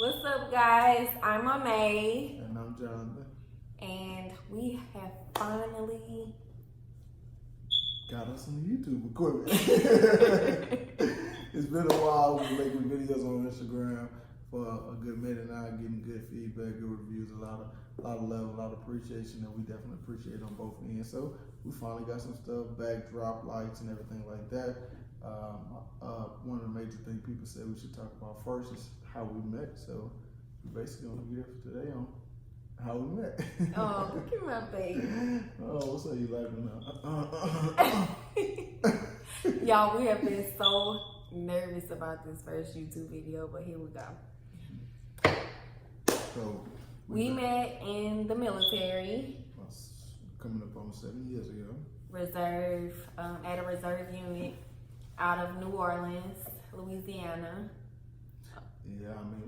What's up, guys? I'm May. And I'm Jonathan. And we have finally got us some YouTube equipment. It's been a while. We've been making videos on Instagram for a good minute now, getting good feedback, good reviews, a lot of love, a lot of appreciation, and we definitely appreciate on both ends. So we finally got some stuff, backdrop lights and everything like that. One of the major things people said we should talk about first is how we met. So we're basically going to be here for today on how we met. Oh, look at my baby. Oh, what's up? You laughing now? Y'all, we have been so nervous about this first YouTube video, but here we go. So we met in the military. Coming up on 7 years ago. Reserve, at a reserve unit out of New Orleans, Louisiana. Yeah, I mean,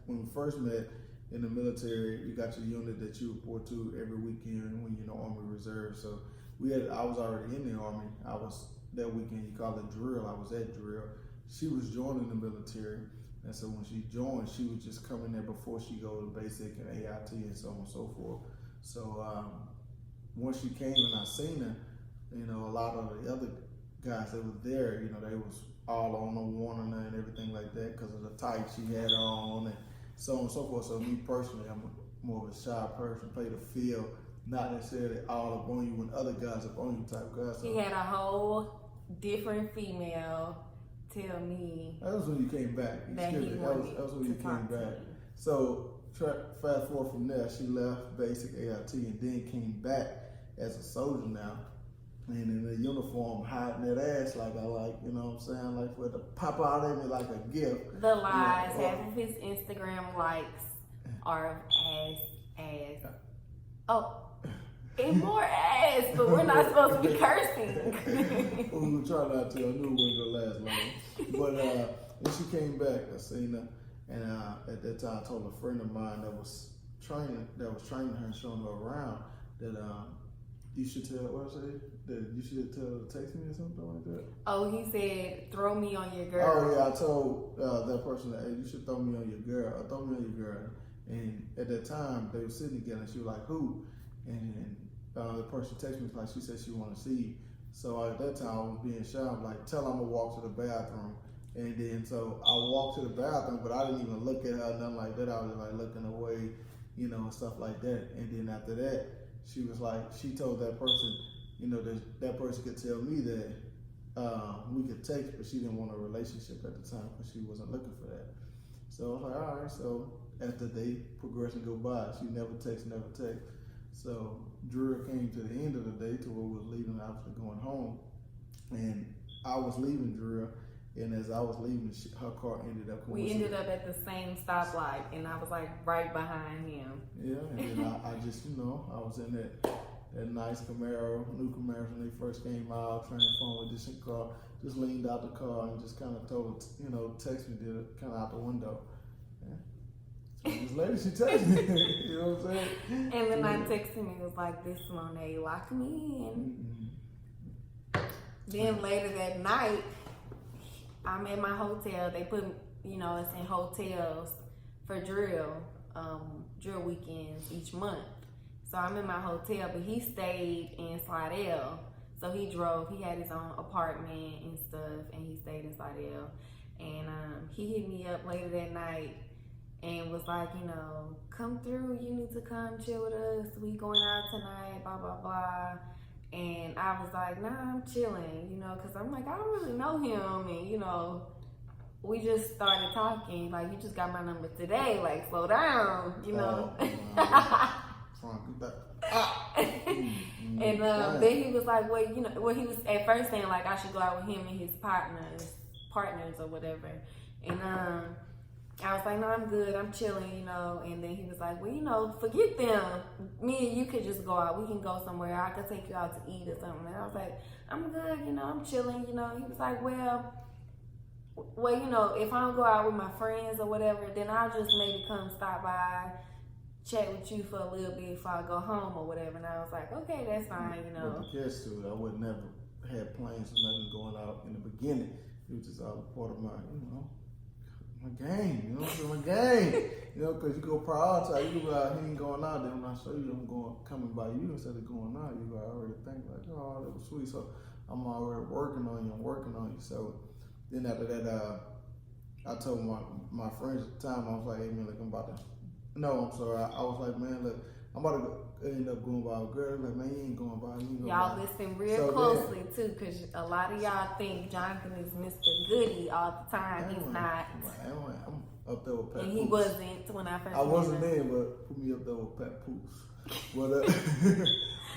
when we first met in the military, you got your unit that you report to every weekend when you're in the Army Reserve. So I was already in the Army. I was that weekend. You call it drill. I was at drill. She was joining the military, and so when she joined, she was just coming there before she go to basic and AIT and so on and so forth. So once she came and I seen her, a lot of the other guys that was there, they was all on her, wanting her and everything like that because of the tights she had on and so on and so forth. So me personally, I'm more of a shy person, play the field, not necessarily all up on you when other guys up on you type guys. So he had a whole different female tell me. That was when you came back. That was when you came back. So fast forward from there, she left basic AIT and then came back as a soldier now. And in the uniform, hiding that ass like I like, you know what I'm saying? Like for it to pop out at me like a gift. The lies, half of his Instagram likes are ass. Oh, and more ass, but we're not supposed to be cursing. We would try not to. I knew it wasn't gonna last long. But when she came back, I seen her, and at that time I told a friend of mine that was training her and showing her around that you should tell that you should tell her to text me or something like that. Oh, he said throw me on your girl. Oh yeah, I told that person that, hey, you should throw me on your girl. Throw me on your girl. And at that time they were sitting together and she was like, who? And the person texted me like she said she wanted to see you. So at that time I was being shy. I'm like, tell her I'm gonna walk to the bathroom. And then so I walked to the bathroom, but I didn't even look at her, nothing like that. I was like looking away, and stuff like that. And then after that, she was like, she told that person, that person could tell me that we could text, but she didn't want a relationship at the time because she wasn't looking for that. So I was like, all right. So as the day progressed and go by, she never text. So Drew came to the end of the day to where we was leaving, obviously going home, and I was leaving Drew, and as I was leaving, her car ended up. We ended up at the same stoplight, and I was like right behind him. Yeah, and then I just, I was in that nice Camaro, new Camaro when they first came out, transformed with this car, just leaned out the car and just kind of told, text me, did it kind of out the window. So this lady, she texted me, you know what I'm saying? And then I texted me, it was like, this Monet, lock me in. Mm-hmm. Then later that night, I'm at my hotel. They put, us in hotels for drill weekends each month. So I'm in my hotel, but he stayed in Slidell. So he drove, he had his own apartment and stuff, and he stayed in Slidell. And he hit me up later that night and was like, come through, you need to come chill with us. We going out tonight, blah, blah, blah. And I was like, nah, I'm chilling, because I'm like, I don't really know him. And, we just started talking. Like, you just got my number today. Like, slow down, And then he was like, well, he was at first saying, like, I should go out with him and his partners or whatever. And I was like, no, I'm good. I'm chilling, And then he was like, well, forget them. Me and you could just go out. We can go somewhere. I could take you out to eat or something. And I was like, I'm good, I'm chilling, He was like, well, if I don't go out with my friends or whatever, then I'll just maybe come stop by, chat with you for a little bit before I go home or whatever. And I was like, okay, that's fine, But the catch to it, I would never had plans or nothing going out in the beginning. It was just all a part of my, my game, you know what I'm saying? My game. You know, because you go prioritize. You go out, he ain't going out. Then when I show you, I'm coming by you instead of going out. You already think like, oh, that was sweet. So I'm already working on you. I'm working on you. So then after that, I told my friends at the time, I was like, hey man, look, I'm about to. No, I'm sorry. I was like, man, look, I'm about to end up going by a girl. Like, man, you ain't going by. You ain't going Y'all by. listen real So closely too, because a lot of y'all think Jonathan is Mr. Goody all the time. He's not. I'm up there with Pat And he Poops. wasn't when I first I wasn't met him. then, but put me up there with Pat Poops. But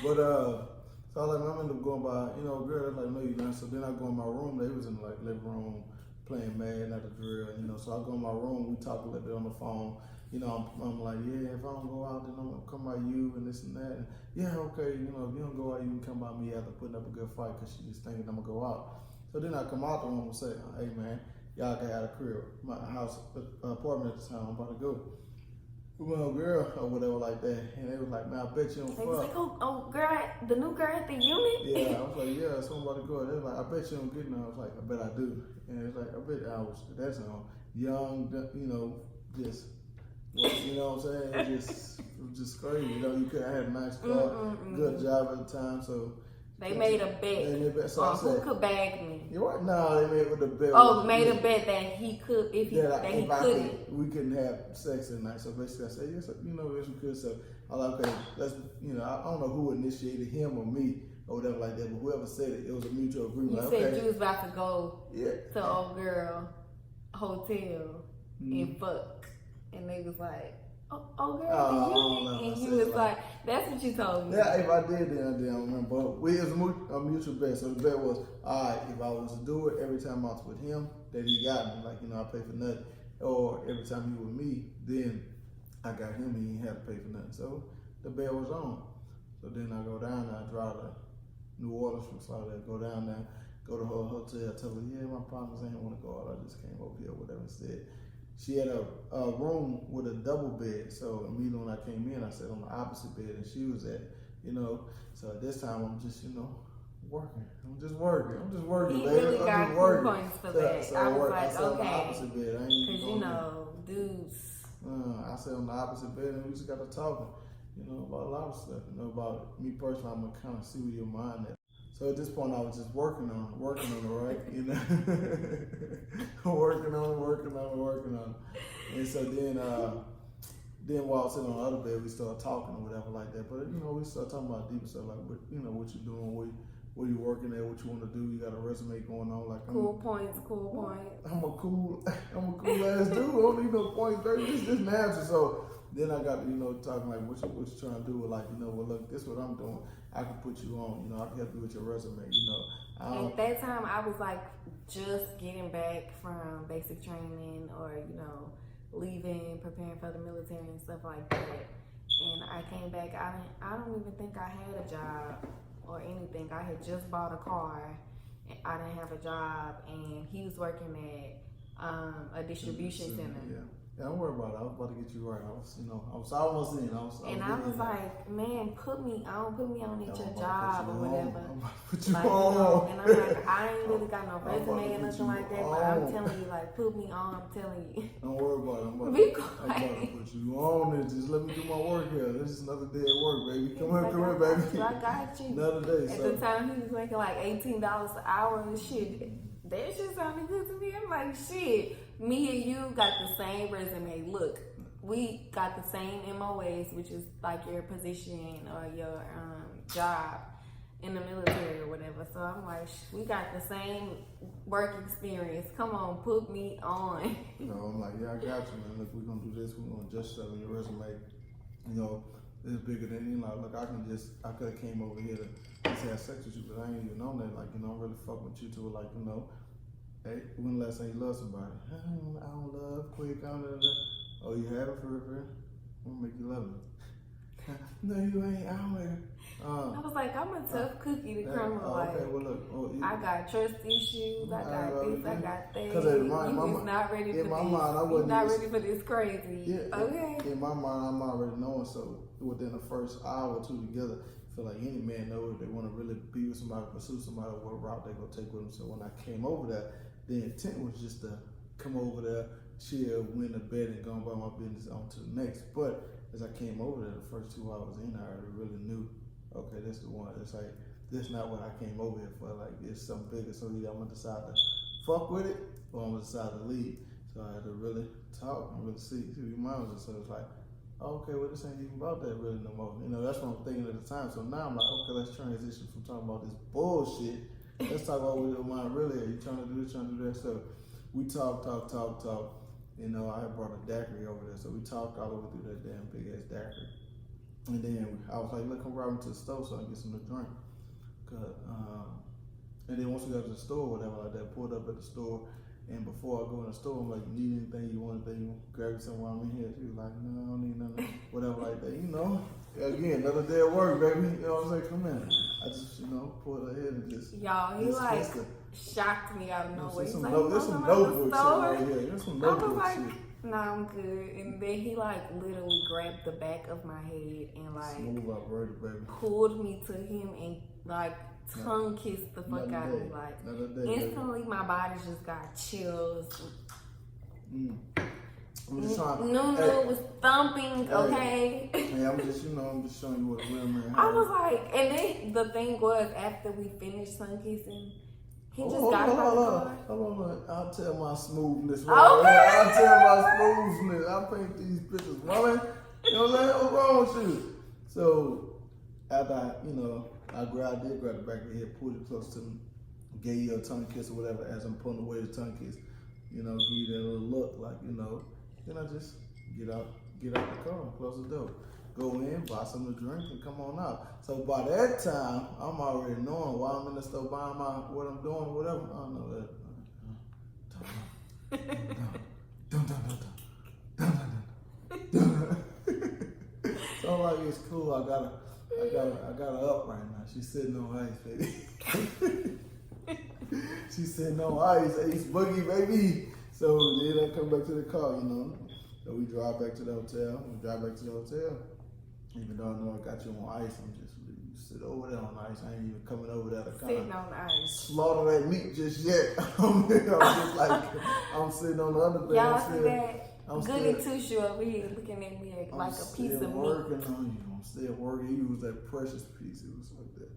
so I was like, I'm end up going by, you know, girl. They're like, no, you don't. So then I go in my room. They was in like living room playing Madden at the drill, you know. So I go in my room. We talk a little bit on the phone. You know, I'm like, yeah, if I don't go out, then I'm gonna come by you and this and that. And yeah, okay, you know, if you don't go out, you can come by me after putting up a good fight because she just thinking I'm gonna go out. So then I come out the room and say, hey man, y'all got out of crib, my house, apartment at the time. I'm about to go. Well, girl, or whatever like that, and they was like, man, I bet you don't They fuck. was like, oh, girl, the new girl at the unit. Yeah, I was like, yeah, someone about to go. They was like, I bet you don't get none. I was like, I bet I do. And it's like, I bet I was. That's young, you know, just. Well, you know what I'm saying? It was just crazy. You know, I had a nice car, good job at the time, so they made a bet so on who could bag me. You what? No, they made with the bet. Oh, made a bet that he could, if he couldn't. We couldn't have sex that night. So basically, I said, yes, you know, yes, we could. So I was like, okay, let's, you know, I don't know who initiated him or me or whatever like that, but whoever said it was a mutual agreement. You like, said okay. you was about to go to old girl hotel and fuck. And they was like, oh girl, and you was like, that's what you told me. Yeah, if I did, then I don't remember. But it was a mutual bet. So the bet was, all right, if I was to do it every time I was with him, that he got me, like, you know, I pay for nothing. Or every time he with me, then I got him and he ain't had to pay for nothing. So the bet was on. So then I go down there, I drive to New Orleans from Florida, go down there, go to her hotel, tell her, yeah, my partners ain't want to go out, I just came over here, whatever, instead. She had a room with a double bed, so immediately when I came in, I sat on the opposite bed and she was at, you know, so at this time I'm just, you know, working. I'm just working, he baby. really got cool points for that. So I was like, I sat on the okay, opposite bed. I ain't even because you know, dudes. I sat on the opposite bed and we just got to talking, you know, about a lot of stuff. You know, about me personally, I'm gonna kind of see where your mind at. So at this point, I was just working on it, right? You know, working on it. And so then while I was sitting on the other bed, we started talking or whatever like that. But you know, we started talking about deeper stuff, like what you doing, where you working at, what you want to do. You got a resume going on, like cool points. I'm a cool ass dude. I don't need no points, baby. This is natural. So then I got, you know, talking like what you trying to do, like, you know, well look, this is what I'm doing. I can put you on, you know, I can help you with your resume, you know. At that time, I was like just getting back from basic training, or you know, leaving, preparing for the military and stuff like that. And I came back. I don't even think I had a job or anything. I had just bought a car. And I didn't have a job, and he was working at a distribution center. Yeah, don't worry about it. I was about to get you right. I was almost in. I was like, man, put me on at your job or whatever. Put you like, on. You know, and I'm like, I ain't really got no resume or nothing like that, but I'm telling you, like, put me on. I'm telling you. Don't worry about it. I'm about to put you on and just let me do my work here. This is another day at work, baby. Come here, baby. I got you. Another day. At the time, he was making like $18 an hour and shit. That shit sounded good to me. I'm like, shit. Me and you got the same resume. Look, we got the same MOAs, which is like your position or your job in the military or whatever. So I'm like, we got the same work experience. Come on, put me on. No, I'm like, yeah, I got you, man. Look, we're gonna do this. We're gonna adjust stuff in your resume. You know, it's bigger than you know. Look, I could have came over here to just have sex with you, but I ain't even on that. Like, you know, I'm really fucking with you too. Like, you know. Hey, when the last time you love somebody? I don't love quick. Oh, you had it for real? I'm gonna make you love me. No, you ain't. I don't. I was like, I'm a tough cookie to crumble. Okay, well look. I got trust issues. I got this. I got that. Because in my mind, not ready for my this. mind, I wasn't not ready for this crazy. Yeah. Okay. In my mind, I'm already knowing. So within the first hour or two together, I feel like any man knows if they want to really be with somebody, pursue somebody, what route they gonna take with them. So when I came over there, the intent was just to come over there, chill, went to bed, and gone about my business on to the next. But as I came over there, the first 2 hours in, I already really knew, okay, that's the one. It's like, that's not what I came over here for. Like, it's something bigger. So yeah, I'm gonna decide to fuck with it, or I'm gonna decide to leave. So I had to really talk and really see your mind. So it's like, okay, well, this ain't even about that really no more. You know, that's what I'm thinking at the time. So now I'm like, okay, let's transition from talking about this bullshit. Let's talk about what your mind really is. You trying to do this, trying to do that. So we talk. You know, I had brought a daiquiri over there. So we talked all the way through that damn big ass daiquiri. And then I was like, look, come right into the store so I can get something to drink. And then once we got to the store, whatever like that, pulled up at the store. And before I go in the store, I'm like, you need anything, you want anything, grab you something while I'm in here. She was like, no, I don't need nothing, whatever like that. You know, again, another day at work, baby. You know what I'm saying? Come in. I just, you know, pulled her head and just. Y'all, he like shocked me out of nowhere. He's like, there's some notebook shit right here. There's some notebook shit. Nah, I'm good. And then he like literally grabbed the back of my head and like smooth operator, baby. Pulled me to him and like tongue kissed the fuck out of me. Like instantly, my body just got chills. I'm just trying. No, it was thumping. Okay. Hey, I'm just showing you what a real man. I was like, and then the thing was, after we finished tongue kissing, he just got out of the car. Hold on. I'll tell my smoothness. Okay. I'll tell my smoothness. I paint these pictures, woman. You know what I'm saying? What's wrong with you? So after I did grab the back of the head, pulled it close to me, gave you a tongue kiss or whatever. As I'm pulling away the tongue kiss, you know, give you that little look, like Then I just get out the car, close the door, go in, buy something to drink, and come on out. So by that time, I'm already knowing why I'm in the store buying what I'm doing, whatever. I don't know that. So I'm like, it's cool. I got her up right now. She's sitting on ice, baby. She's sitting on ice boogie, baby. So then I come back to the car, So we drive back to the hotel. Even though I know I got you on ice, I'm just you sit over there on ice. I ain't even coming over there to kind sitting on ice. Slaughter that meat just yet. I'm just like, I'm sitting on the other bed. Y'all see that? Goody two-shoe over here looking at me like a piece of meat. I'm working on you. I'm still working. You was that precious piece. It was like that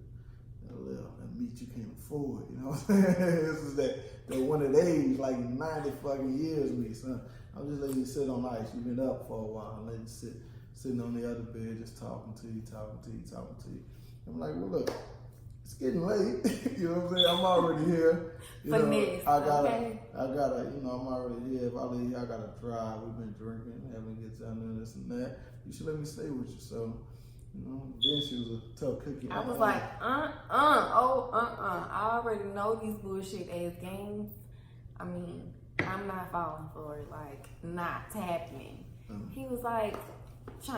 meat you can't afford. You know what I'm saying? This is that one of age, like 90 fucking years meat, son. I'm just letting you sit on ice. You've been up for a while. I'm letting you sitting on the other bed, just talking to you. I'm like, well, look, it's getting late. You know what I'm saying? I'm already here. I'm already here. If I leave here, I gotta drive. We've been drinking, having a good time, and this and that. You should let me stay with you. So, then she was a tough cookie. I was like, I already know these bullshit ass games. I mean, I'm not falling for it. Like, not happening. He was like,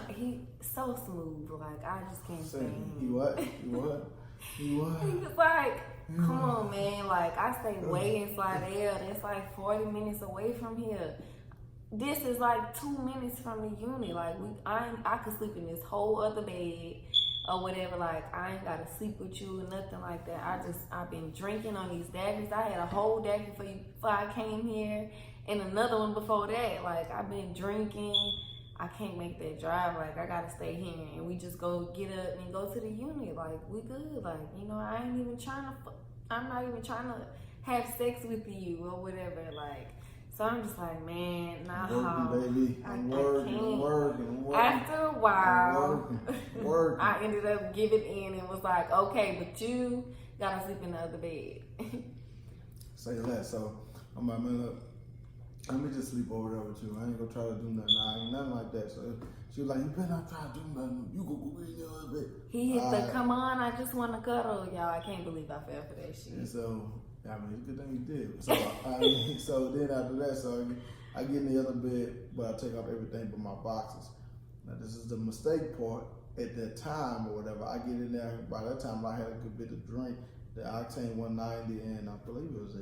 he so smooth. Like, I just can't stand him. He what? He was like, come on, man. Like, I stay way in Slidell. That's like 40 minutes away from here. This is like 2 minutes from the unit. Like, I could sleep in this whole other bed or whatever. Like, I ain't gotta sleep with you or nothing like that. I've been drinking on these daiquiris. I had a whole daiquiri before I came here and another one before that. Like, I've been drinking. I can't make that drive. Like, I gotta stay here and we just go get up and go to the unit. Like, we good. Like, I'm not even trying to have sex with you or whatever. Like, so I'm just like, man, nah. I'm working. After a while, I ended up giving in and was like, okay, but you gotta sleep in the other bed. Say that. So I'm like, man, look, let me just sleep over there with you. I ain't gonna try to do nothing. I ain't nothing like that. So she was like, you better not try to do nothing. You go in your other bed. He hit the come on, I just want to cuddle, y'all. I can't believe I fell for that shit. And so, it's a good thing you did. So, so then after that, I get in the other bed, but I take off everything but my boxes. Now, this is the mistake part. At that time or whatever, I get in there. By that time, I had a good bit of drink. The Octane 190, and I believe it was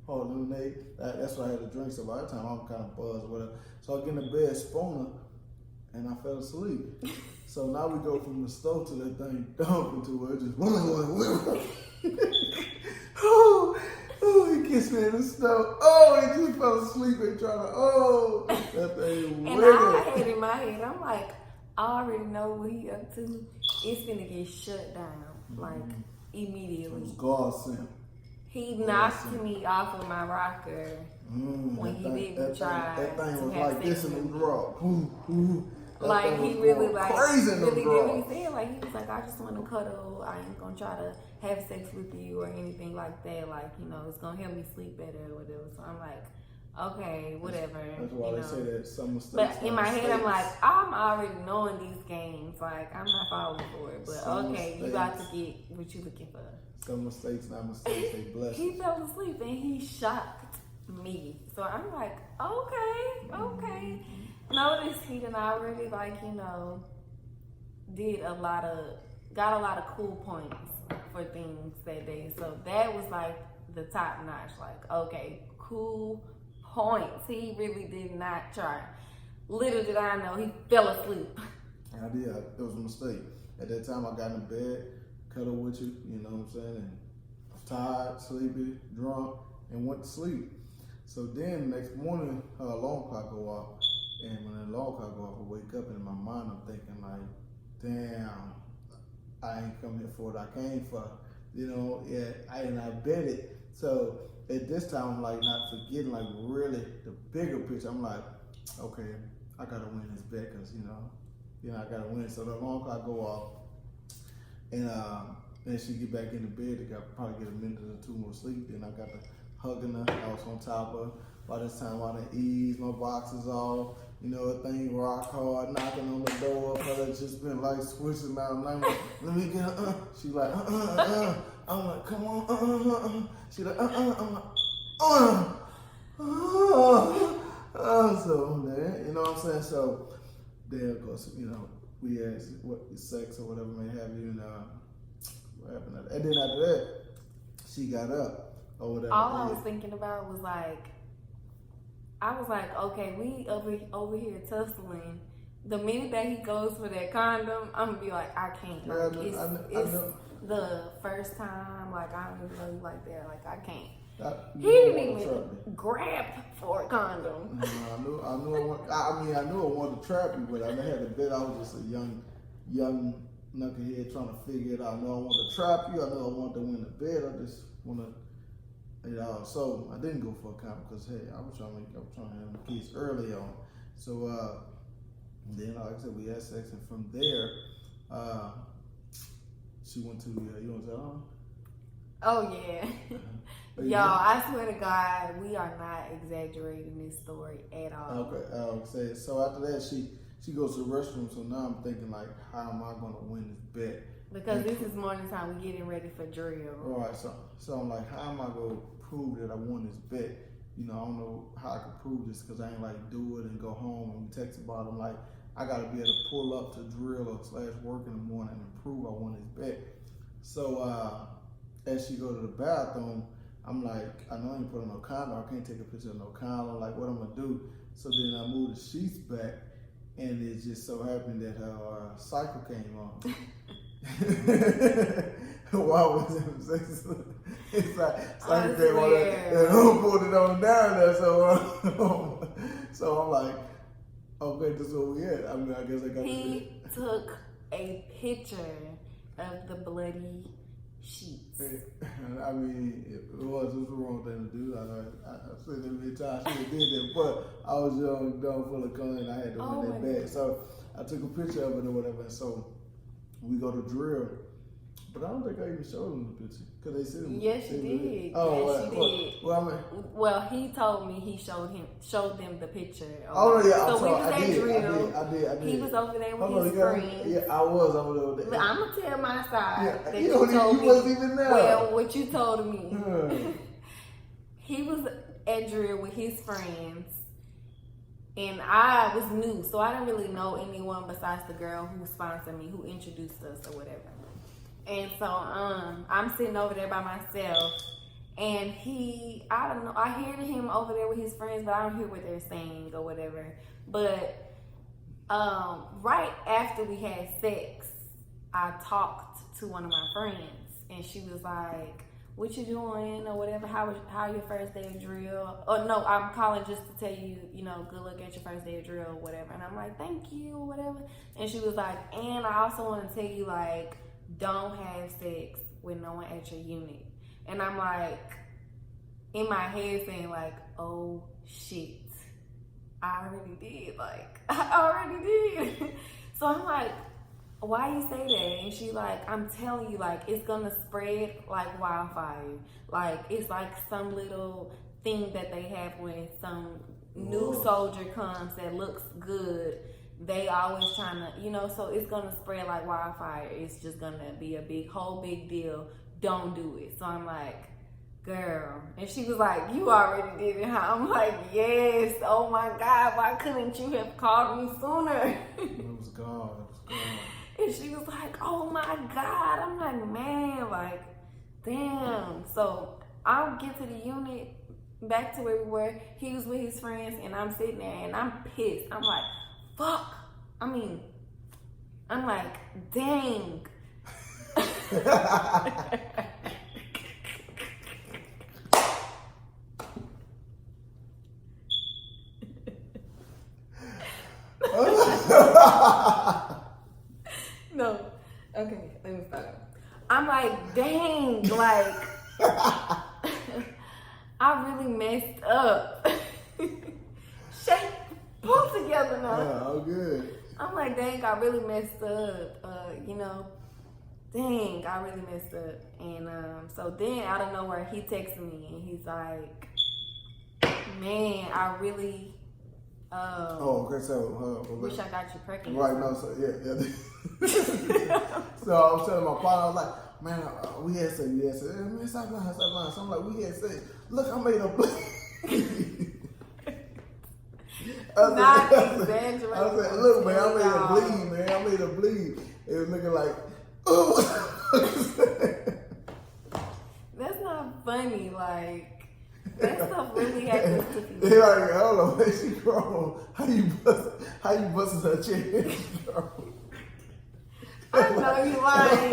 lemonade. That's what I had to drink. So by that time, I'm kind of buzzed or whatever. So I get in the bed, spooner, and I fell asleep. So now we go from the stove to that thing dumping to where it just he kissed me in the snow. Oh, he just fell asleep and trying to, oh, that thing And I had in my head, I'm like, I already know what he up to. It's gonna get shut down, like, immediately. It was God sent. He knocked me off of my rocker when he didn't try That thing to was have like this sex in with the me. draw. Like, he really, like, crazy in the really draw. did what he said. Like, he was like, I just want to cuddle. I ain't gonna try to have sex with you or anything like that. Like, you know, it's gonna help me sleep better or whatever. So I'm like, okay, whatever. That's why they say that some mistakes. But in my head, I'm like, I'm already knowing these games. Like, I'm not falling for it. But some okay, mistakes. you got to get what you looking for. Some mistakes, not mistakes, they bless. He fell asleep and he shocked me. So I'm like, okay. Notice he done already, like, you know, got a lot of cool points for things that day. So that was like the top notch. Like, okay, cool points. He really did not try. Little did I know he fell asleep. I did. It was a mistake. At that time, I got in bed, cuddled with you, you know what I'm saying? And I was tired, sleepy, drunk, and went to sleep. So then next morning, her alarm clock go off. And when the alarm clock go off, I wake up and in my mind I'm thinking like, damn, I ain't come here for what I came for. You know, yeah, I bet it. So at this time I'm like not forgetting like really the bigger picture. I'm like, okay, I gotta win this bet because you know, I gotta win. So the alarm clock go off, and then she get back in the bed. I got probably get a minute or two more sleep. Then I got to hugging her. I was on top of her. By this time I done eased my boxes off. You know, a thing rock hard, knocking on the door. Her just been like switching out. Like, let me get her. She like I'm like, come on. She like I'm like so man, you know what I'm saying? So there goes, you know, we asked what sex or whatever may have you, and what happened? And then after that, she got up or whatever. All I was thinking about was like, I was like, okay, we over here tussling. The minute that he goes for that condom, I'm gonna be like, I can't. Like, it's the first time, like, I don't even know you like that. Like, I can't. He didn't even grab for a condom. I knew I wanted to trap you, but I had to bet I was just a young knucklehead trying to figure it out. I know I wanted to trap you. I know I wanted to win the bet. I just want to. So I didn't go for a condom because hey, I was trying to have kids early on. So then, like I said, we had sex, and from there, she went to you want to say, oh yeah, y'all. I swear to God, we are not exaggerating this story at all. Okay. So after that, she goes to the restroom. So now I'm thinking like, how am I gonna win this bet? Because this is morning time, we getting ready for drill. All right. So I'm like, how am I gonna prove that I won this bet? You know, I don't know how I can prove this because I ain't like do it and go home and text about it. I'm like, I gotta be able to pull up to drill or / work in the morning and prove I won this bet. So as she go to the bathroom, I'm like, I know I ain't put on no condom. I can't take a picture of no condom. Like, what I'm gonna do? So then I move the sheets back, and it just so happened that her cycle came on. While I was in sex, it's like cycle came on and I pulled it on down there. So I'm like, okay, this is where we at. I mean, I guess I got. He took a picture of the bloody sheets. I mean, it was the wrong thing to do. I said it many times. I should have did that, but I was young, dumb, full of cum, and I had to win that bad. So I took a picture of it or whatever, and so we go to drill. But I don't think I even showed them the picture because they said. Yes, you did. Oh, yes, you did. Well, he told me he showed them the picture. Oh yeah, so we was at drill. I did. He was over there with his friends. Yeah, I was over there. But I'm gonna tell my side that you told me. wasn't even there. Well, what you told me. He was at drill with his friends, and I was new, so I didn't really know anyone besides the girl who sponsored me, who introduced us or whatever. And so I'm sitting over there by myself, and I don't know, I hear him over there with his friends, but I don't hear what they're saying or whatever. But right after we had sex, I talked to one of my friends, and she was like, what you doing or whatever, how your first day of drill, or no, I'm calling just to tell you, you know, good luck at your first day of drill or whatever. And I'm like, thank you or whatever. And she was like, and I also want to tell you, like, don't have sex with no one at your unit. And I'm like, in my head saying like, oh shit, I already did, like, I already did. So I'm like, why you say that? And she like, I'm telling you, like, it's gonna spread like wildfire. Like, it's like some little thing that they have when some new soldier comes that looks good. They always trying to, you know, so it's gonna spread like wildfire. It's just gonna be a whole big deal. Don't do it. So I'm like, girl. And she was like, you already did it, huh? I'm like, yes. Oh my God, why couldn't you have called me sooner? It was God. It was God. And she was like, oh my God. I'm like, man, like, damn. So I'll get to the unit, back to where we were. He was with his friends, and I'm sitting there, and I'm pissed. I'm like, fuck. I'm like, dang. No. Okay, let me start. I'm like, dang, like, I really messed up. Shake, pull together now. Yeah, all good. I'm like, dang, I really messed up. You know, dang, I really messed up. And so then out of nowhere, he texted me and he's like, man, I really okay, so wish I got you pregnant. Right, no, so yeah. So I was telling my partner, I was like, man, we had sex, man, stop lying. So I'm like, we had sex. Look, I made a bleed. Not exaggerating. I said, look, man, I made a bleed, man. I made a bleed. It was looking like, ooh. That's not funny, like. That stuff really happens to people. They like, hold on, man, she grown. How you busting her chair? I know you lying.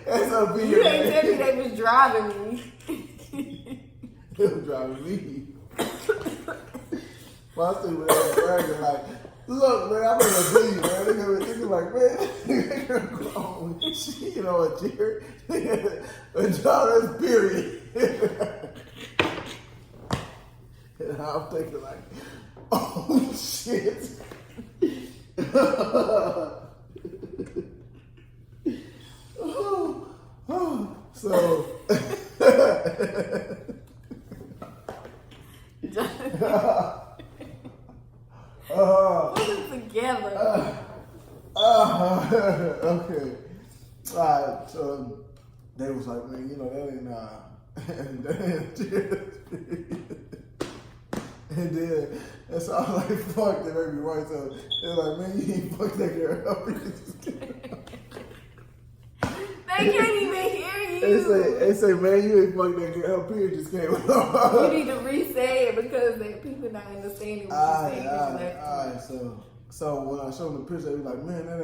That's her beard. You ain't tell me they was driving me. They was driving me. My stupid ass bragging like, look, man, I'm in a bleed, man. They like, man, they grown. She, you know, a chair. A job, that's period. And I'm thinking like, oh shit. So put it together. Okay. Alright, so they was like, man, you know, that ain't and then, and so I was like, fuck, they made me right. So they're like, man, you ain't fuck that girl. They can't even hear you. They say, man, you ain't fuck that girl. Her period just came You need to re-say it because people not understanding what you're saying. Alright, so when I showed them the picture, they was like, man, that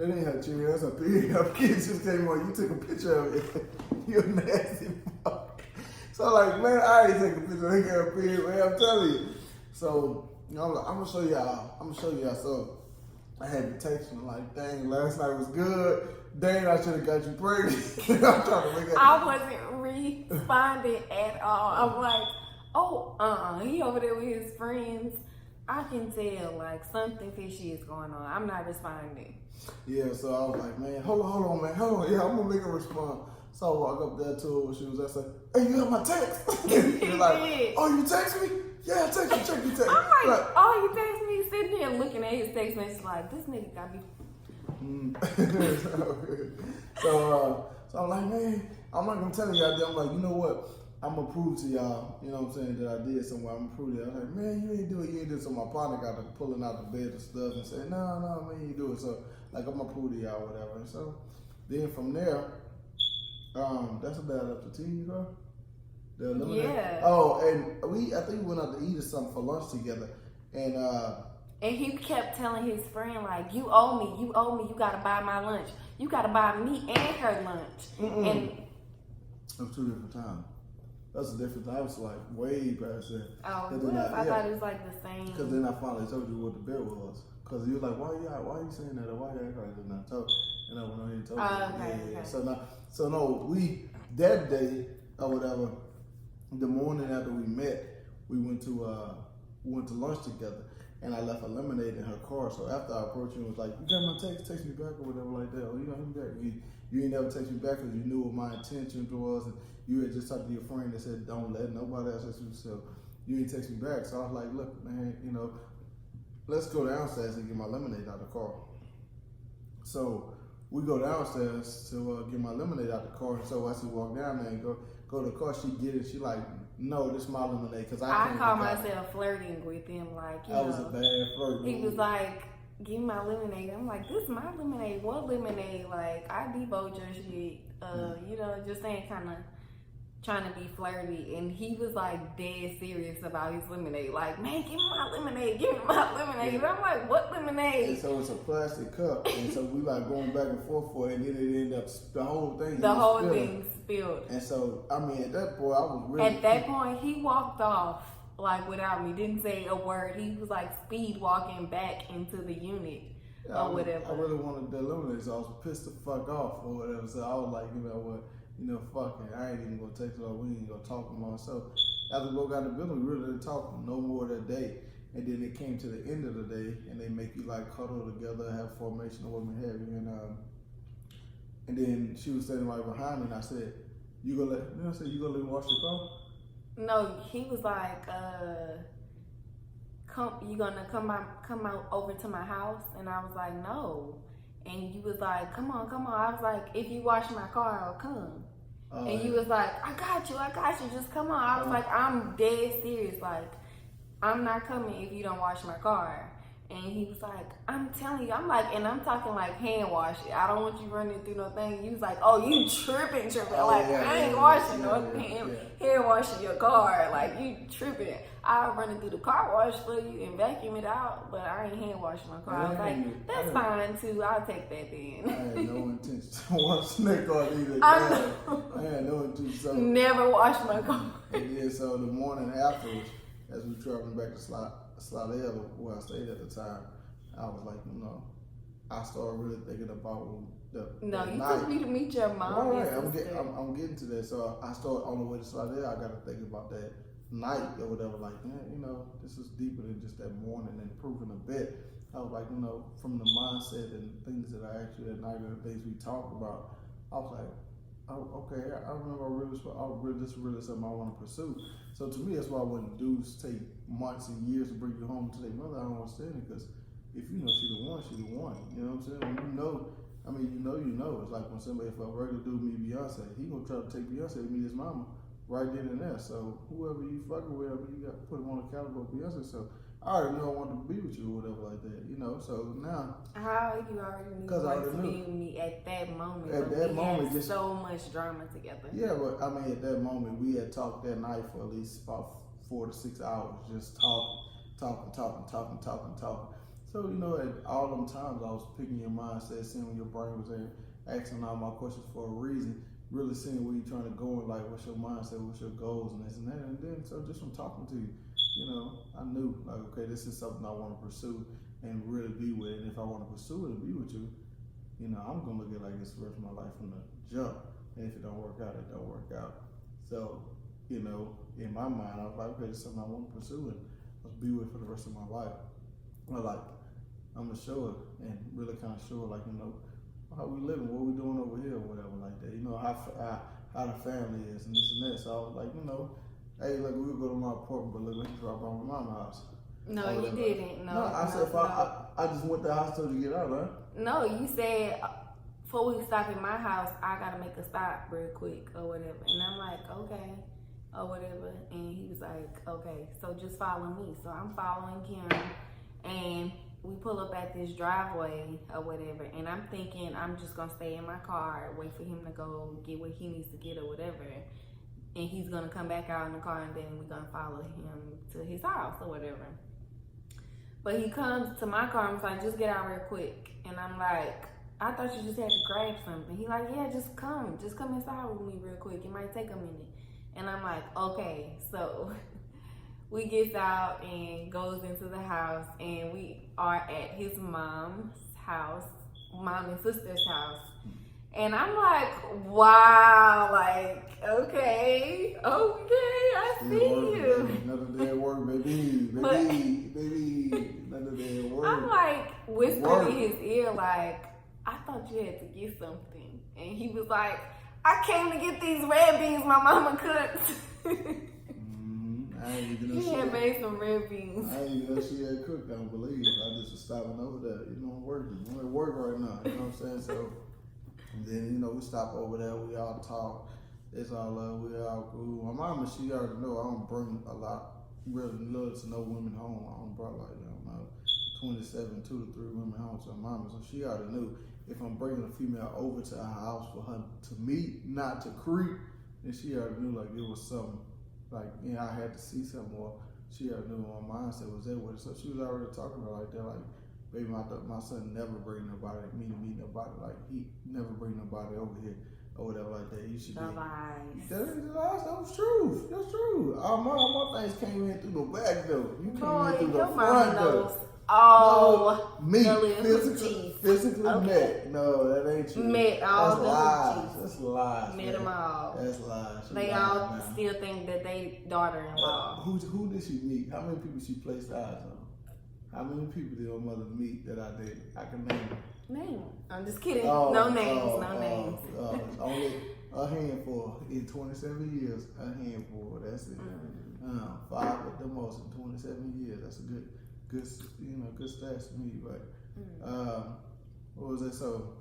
ain't her cherry, that's her period. Her kids just came on. You took a picture of it. You're nasty fuck. So like, man, I ain't taking a picture of her period, man, I'm telling you. So, you know, I'm gonna show y'all. So I had to text them like, dang, last night was good. Dang, I should have got you pregnant. I'm trying to make I wasn't responding at all. I'm like, oh, he over there with his friends. I can tell, like, something fishy is going on. I'm not responding. Yeah, so I was like, man, hold on, man. Yeah, I'm gonna make her respond. So I walk up there to her when she was there, say, hey, you got my text? You're like, oh, you text me? Yeah, I text you, check your text. I'm like, oh, you text me? Sitting there looking at his text message like, this nigga got me. So I'm like, man, I'm not gonna tell you out there. I'm like, you know what? I'm gonna prove to y'all, you know what I'm saying, that I did somewhere. I'm gonna prove it. I was like, man, you ain't do it. So my partner got to pulling out the bed and stuff and saying, no, man, you ain't do it. So like, I'm gonna prove to y'all whatever. And so then from there, that's about up to you, bro. The eliminate. Yeah. Oh, and I think we went out to eat or something for lunch together, and he kept telling his friend like, you owe me, you gotta buy my lunch, you gotta buy me and her lunch. And It was 2 different times. That's a different time. I was like way past that. Oh, And what then if I thought it was like the same? Because then I finally told you what the bet was. Because you was like, why you saying that? Or why you acting like that? And I told, and I went on here and told you. Okay. So no, that day or whatever, the morning after we met, we went to lunch together, and I left a lemonade in her car. So after I approached you, it was like, you got my text me back or whatever like that. Or you got him back. You ain't never text me back because you knew what my intention was, and you had just talked to your friend that said, don't let nobody else text you. So you ain't text me back. So I was like, look, man, let's go downstairs and get my lemonade out of the car. So we go downstairs to get my lemonade out the car. And so as we walk down there and go to the car, she get it. She like, no, this is my lemonade because I call myself flirting with him. Like, that was a bad flirt. He was like, give me my lemonade. I'm like, this is my lemonade. What lemonade? Like, I deboed your shit. Just saying, kind of trying to be flirty. And he was like dead serious about his lemonade. Like, man, give me my lemonade. Give me my lemonade. And I'm like, what lemonade? And so it's a plastic cup. And so we like going back and forth for it. And then it ended up, the whole thing. The whole thing spilled. And so, I mean, at that point, I was really. At that point, he walked off. Like without me, didn't say a word. He was like speed walking back into the unit or whatever. I really wanted the lemonade, so I was pissed the fuck off or whatever. So I was like, fuck it, I ain't even gonna text her. We ain't gonna talk no more. So after we both got in the building, we really didn't talk no more that day. And then it came to the end of the day, and they make you like cuddle together, have formation or what have you. And then she was standing right behind me, and I said, "You gonna let me wash the car?" No, he was like, you gonna come out over to my house? And I was like, no. And he was like, come on. I was like, if you wash my car, I'll come. And he was like, I got you, just come on. I was like, I'm dead serious. Like, I'm not coming if you don't wash my car. And he was like, I'm telling you. I'm like, and I'm talking like hand wash it. I don't want you running through no thing. He was like, oh, you tripping. I ain't washing hand washing your car. Like, you tripping. I'll run it through the car wash for you and vacuum it out, but I ain't hand washing my car. I was like, that's fine too. I'll take that then. I had no intention to wash snake car either. I had no intention. So, never wash my car. And then so the morning afterwards, as we traveling back to Slidell, where I stayed at the time, I was like, I started really thinking about you took me to meet your mom. Right, I'm getting to that. So I started on the way to Slidell. I got to think about that night or whatever. Like, this is deeper than just that morning and proving a bet. I was like, from the mindset and things that I asked you that night and the things we talked about, I was like, okay, I remember this is really something I want to pursue. So to me, that's why when dudes take months and years to bring you home to their mother, I don't understand it, because if you know she the one, she the one. You know what I'm saying? When you know. It's like if a regular dude meet Beyonce, he gonna try to take Beyonce to meet his mama right then and there. So whoever you fucking with, you got to put him on the caliber of Beyonce. So I already know I wanted to be with you or whatever like that. So now. How you already knew? Because I already knew. Me at that moment. At that moment, just so much drama together. Yeah, but I mean, at that moment, we had talked that night for at least about 4 to 6 hours, just talking. So at all them times, I was picking your mindset, seeing where your brain was at, asking all my questions for a reason, really seeing where you're trying to go and like what's your mindset, what's your goals, and this and that. And then so just from talking to you, I knew like, okay, this is something I want to pursue and really be with. And if I want to pursue it and be with you, I'm gonna look at it like this the rest of my life from the jump. And if it don't work out, it don't work out. So, in my mind, I was like, okay, this is something I want to pursue and let's be with for the rest of my life. But like, I'm gonna show it and really kind of show it, like, how we living, what we doing over here, or whatever like that. How the family is and this and that. So I was like, hey, look, we'll go to my apartment, but look, let's drop by my mama's house. No, you didn't. No, I said, I just went to the house to get out, right? No, you said, before we stop at my house, I gotta make a stop real quick or whatever. And I'm like, okay, or whatever. And he was like, okay, so just follow me. So I'm following him, and we pull up at this driveway or whatever. And I'm thinking I'm just gonna stay in my car, wait for him to go get what he needs to get or whatever. And he's gonna come back out in the car, and then we're gonna follow him to his house or whatever. But he comes to my car and was like, just get out real quick. And I'm like, I thought you just had to grab something. He like, yeah, just come inside with me real quick. It might take a minute. And I'm like, okay. So we gets out and goes into the house, and we are at his mom's house, mom and sister's house. And I'm like, wow, like, okay, I see you. Another day at work, baby. Another day at work. I'm like whispering in his ear, like, I thought you had to get something. And he was like, I came to get these red beans my mama cooked. He had made some red beans. I ain't even know she had cooked, I don't believe. I just was stopping over there. I'm working. I'm at work right now, you know what I'm saying? So, and then, we stop over there, we all talk. It's all love, we all cool. My mama, she already know I don't bring a lot, really little to no women home. I don't bring 27, 2 to 3 women home to my mama. So she already knew if I'm bringing a female over to our house for her to meet, not to creep, then she already knew like it was something. Like, I had to see something more. She already knew what my mindset was there with it. So she was already talking about like that, like, baby, my son never bring nobody, me to meet nobody. Like, he never bring nobody over here or whatever like that. You should be. Lies. That was true. That's true. All my things came in through the back door. You came in through the front door. Oh, me, physically met. No, that ain't true. Met all That's the lies. That's lies. Met them all. That's lies. They all still think that they daughter-in-law. Who did she meet? How many people she placed eyes on? How many people did your mother meet that I did? I can name them. Name. I'm just kidding. No names. Only a handful in 27 years. A handful. That's it. 5 at the most in 27 years. That's a good stats to me. But what was it? So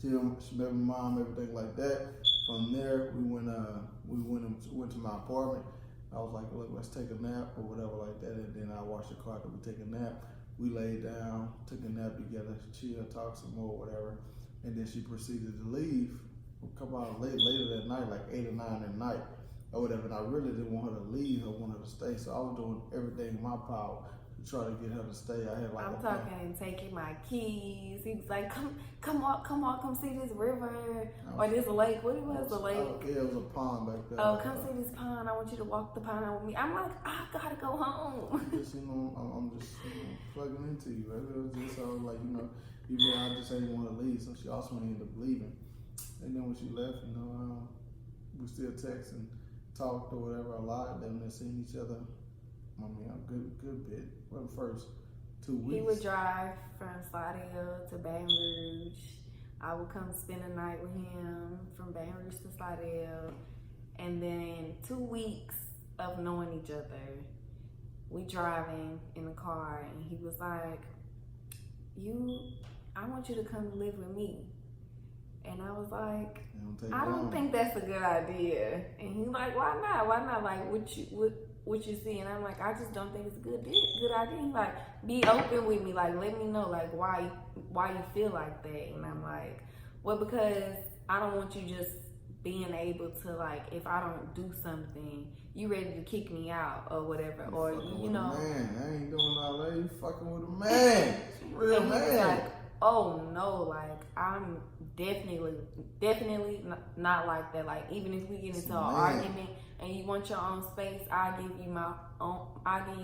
she met my mom, everything like that. From there, we went to my apartment. I was like, look, let's take a nap or whatever like that. And then I washed the car that we take a nap. We laid down, took a nap together, chill, talk some more, whatever. And then she proceeded to leave. Come out later that night, like 8 or 9 at night or whatever. And I really didn't want her to leave. I wanted her to stay. So I was doing everything in my power to try to get her to stay. I had I'm talking taking my keys. He was like, come walk, come see this river or this lake. What was the lake? Yeah, it was a pond back there. Oh, come see this pond. I want you to walk the pond with me. I'm like, I gotta go home. Just, I'm just plugging into you. Right? It was just all like, I just ain't want to leave. So she also ended up leaving. And then when she left, we still text and talked or whatever a lot. Then we seen each other. I mean, a good bit. Well, the first 2 weeks. He would drive from Slidell to Baton Rouge. I would come spend a night with him from Baton Rouge to Slidell. And then 2 weeks of knowing each other, we driving in the car, and he was like, I want you to come live with me. And I was like, I don't think that's a good idea. And he's like, why not? Like, what you see? And I'm like, I just don't think it's a good idea. He's like, be open with me. Like, let me know, like, why you feel like that. And I'm like, well, because I don't want you just being able to, like, if I don't do something, you ready to kick me out or whatever. Or, Man, I ain't doing all that. You fucking with a man. Real man. Like, oh no, like, I'm definitely not like that. Like, even if we get into an argument and you want your own space, I'll give you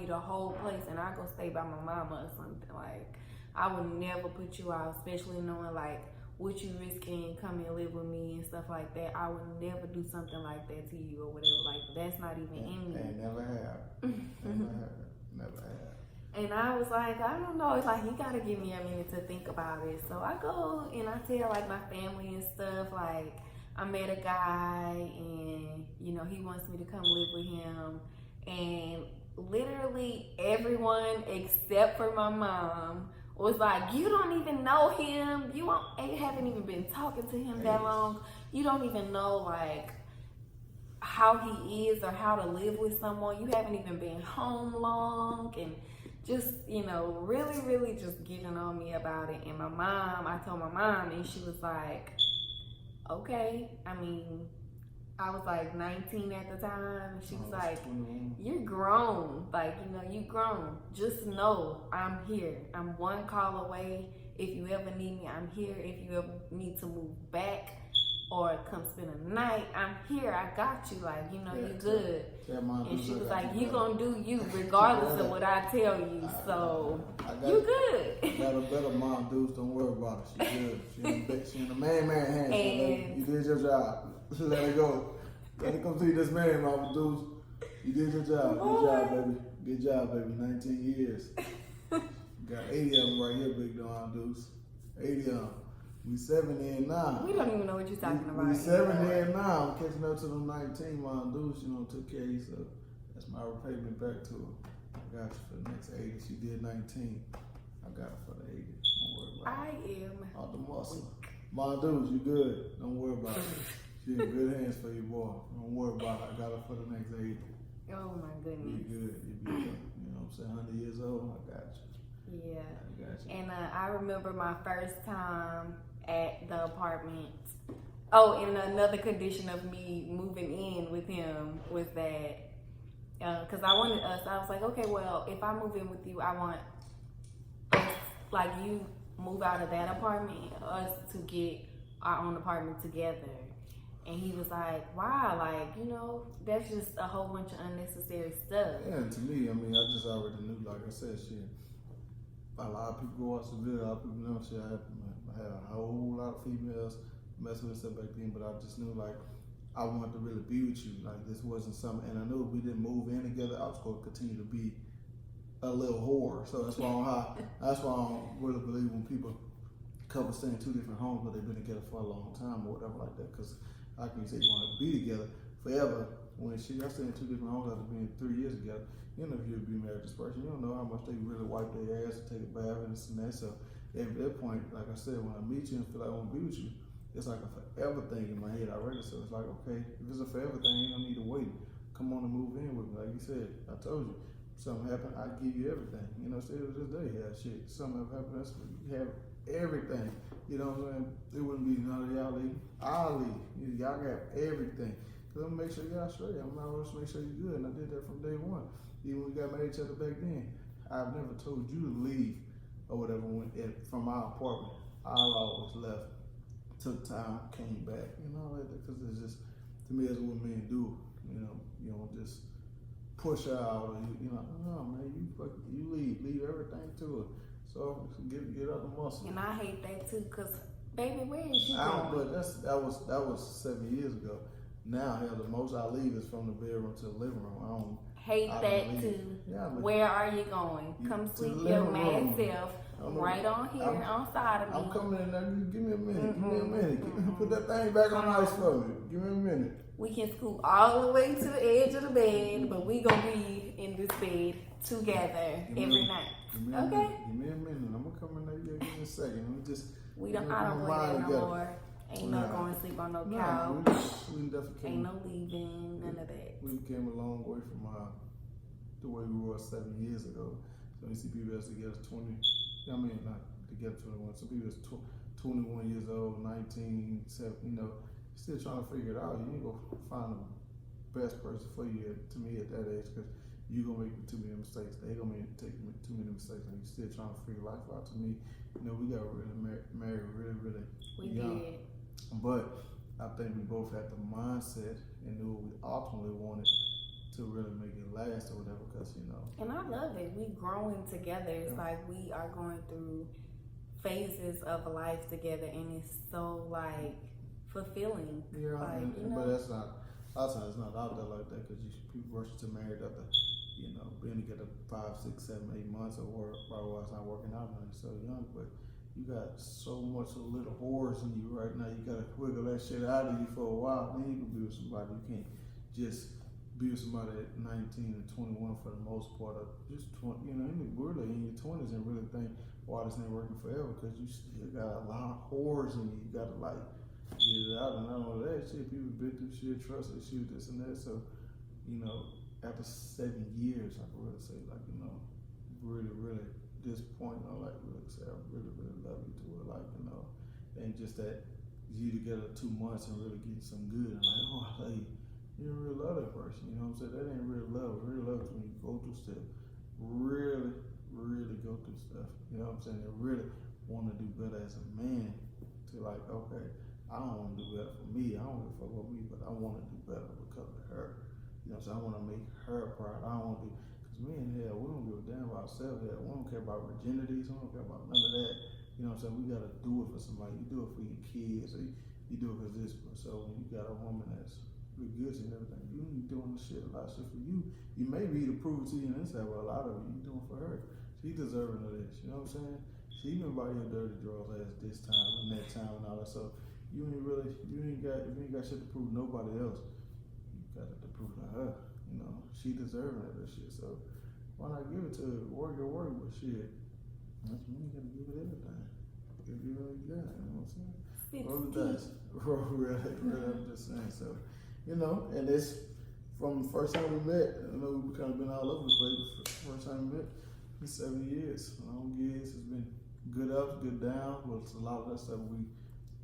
the whole place, and I'll go stay by my mama or something. Like, I would never put you out, especially knowing like what you risking, come and live with me and stuff like that. I would never do something like that to you or whatever. Like, that's not even in me. And never have. And I was like, I don't know. It's like, you gotta give me a minute to think about it. So I go and I tell like my family and stuff. Like, I met a guy and he wants me to come live with him. And literally everyone except for my mom was like, you don't even know him. You haven't even been talking to him that long. You don't even know like how he is or how to live with someone. You haven't even been home long. And just, really, really just getting on me about it. And I told my mom, and she was like, okay. I mean, I was like 19 at the time. And she was like, you're grown. Like, you grown. Just know I'm here. I'm one call away. If you ever need me, I'm here. If you ever need to move back or come spend a night, I'm here. I got you. Like, you know, you good. And she was like, you gonna do you regardless of what I tell you. So you good. Got a better mom, dudes. Don't worry about it. She good. She in the man hands. And you did your job. Let her go. Let her come see this man, mama, dudes. You did your job. Good job, baby. Good job, baby. 19 years. Got 80 of them right here, big dog, dudes. 80 of them. We 70 and 9. We don't even know what you're talking about. We 70 and 9. I'm catching up to them 19 mom dudes, you know, took care of you. So that's my repayment back to her. I got you for the next 80. She did 19. I got her for the 80. Don't worry about it. I am. All the muscle. Mom dudes, you good. Don't worry about it. She in good hands for you, boy. Don't worry about it. I got her for the next 80. Oh my goodness. You good. You good. You know what I'm saying? 100 years old. I got you. Yeah. I got you. And I remember my first time at the apartment. Oh, and another condition of me moving in with him was that, because I wanted us, I was like, okay, well, if I move in with you, I want us, like you move out of that apartment, us to get our own apartment together. And he was like, wow, like, you know, that's just a whole bunch of unnecessary stuff. Yeah, and to me, I mean, I just already knew, like I said, shit. A lot of people go out severe, a lot of people know shit. I had a whole lot of females messing with stuff back then, but I just knew, like, I wanted to really be with you. Like, this wasn't something, and I knew if we didn't move in together, I was going to continue to be a little whore. So that's why I don't really believe when people couples stay in two different homes, but they've been together for a long time or whatever like that. Because how can you say you want to be together forever when I stay in two different homes after being 3 years together? You know if you'll be married to this person. You don't know how much they really wipe their ass and take a bath and this and that. So at that point, like I said, when I meet you and feel like I want to be with you, it's like a forever thing in my head already. So it's like, okay, if it's a forever thing, you don't need to wait. Come on and move in with me. Like you said, I told you, something happened, I give you everything. You know, still to this day, yeah, shit. Something happened, you have everything. You know what I'm saying? It wouldn't be none of y'all leave. I'll leave. Y'all got everything. Cause I'm gonna make sure y'all straight. I'm gonna always make sure you're good. And I did that from day one. Even when we got married to each other back then, I've never told you to leave or whatever from our apartment. I always left, took time, came back, you know, because it's just, to me, that's what men do. You know, just push her out, or you know, no man, you leave everything to her. So get out the muscle. And I hate that too, cause baby, where is you going? But that was 7 years ago. Now, hell, the most I leave is from the bedroom to the living room. I don't hate that too. Yeah, where are you going? Come sleep your mad self right on here on side of me. I'm coming in there. Give me a minute. Give me a minute. Put that thing back on ice for me. Give me a minute. We can scoot all the way to the edge of the bed, but we gonna be in this bed together every night. Okay? Give me a minute. I'm gonna come in there. Give me a second. Let me just. We don't. I don't play that no more. Ain't no going to sleep on no couch. We definitely came. Ain't no leaving. None of that. We came a long way from the way we were 7 years ago. So you see people that's together 20. I mean, not together 21. Some people that's 21 years old, 19, 7. You know, still trying to figure it out. You ain't gonna find the best person for you. To me, at that age, because you gonna make too many mistakes. They gonna take too many mistakes, and you still trying to figure life out. To me, you know, we got really married really young. Did. But I think we both had the mindset and knew what we ultimately wanted to really make it last or whatever, because you know. And I love it. We growing together. It's like we are going through phases of life together, and it's so like fulfilling. Yeah, like, but that's not. Also, it's not out there like that, because people rush to married after, you know, being together 5, 6, 7, 8 months or probably why it's not working out when you're so young. But you got so much of little whores in you right now. You gotta wiggle that shit out of you for a while. Then you can be with somebody. You can't just be with somebody at 19 and 21 for the most part, or just 20. You know, really in your 20s and really think, wow, this ain't working forever, because you still got a lot of whores in you. You gotta like get it out, and not only that shit, people been through shit, trust issues, this and that. So, you know, after 7 years, I can really say, like, you know, really this point, I like really say I really love you to it, like, you know, ain't just that you together 2 months and really get some good and like, oh, I love you. You don't really love that person, you know what I'm saying? That ain't real love. Real love is when you go through stuff, really go through stuff, you know what I'm saying? And really want to do better as a man to like, okay, I don't want to do better for me. I don't give a fuck about me, but I want to do better because of her. You know what I'm saying? I want to make her proud. I don't want to be, because me and hell, we don't give a damn about ourselves. Hell, we don't care about virginities. We don't care about none of that. You know what I'm saying? We got to do it for somebody. You do it for your kids, or you do it because this. So when you got a woman that's good and everything, you ain't doing the shit, a lot of shit for you. You may be to prove it to you and inside, but a lot of it you doing for her. She deserving of this. You know what I'm saying? She been by your dirty draws ass this time and that time and all that. So you ain't got shit to prove to nobody else. You got it to prove to her. You know, she deserving of this shit. So why not give it to her? Work your work, but shit, that's when you gotta give it everything. Give you all you got. You know what I'm saying? Roll the dice. Really, I'm just saying. So, you know, and it's from the first time we met. I know we kind of been all over the place. But first time we met, it's 7 years. Long years. It's been good ups, good downs. But it's a lot of that stuff we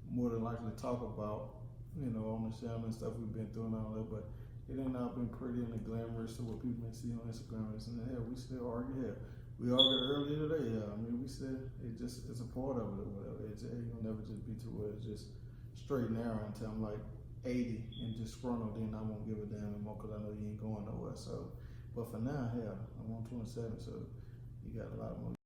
more than likely talk about, you know, on the channel and stuff we've been through and all that. But it ain't not been pretty and glamorous to what people may see on Instagram. And hell, we still argue here. We argued earlier today. I mean, we said it's a part of it or whatever. It ain't gonna never just be to where it's just straight and narrow until I'm like 80 and just disgruntled. Then I won't give a damn anymore because I know you ain't going nowhere. So, but for now, hell, I'm on 27, so you got a lot more.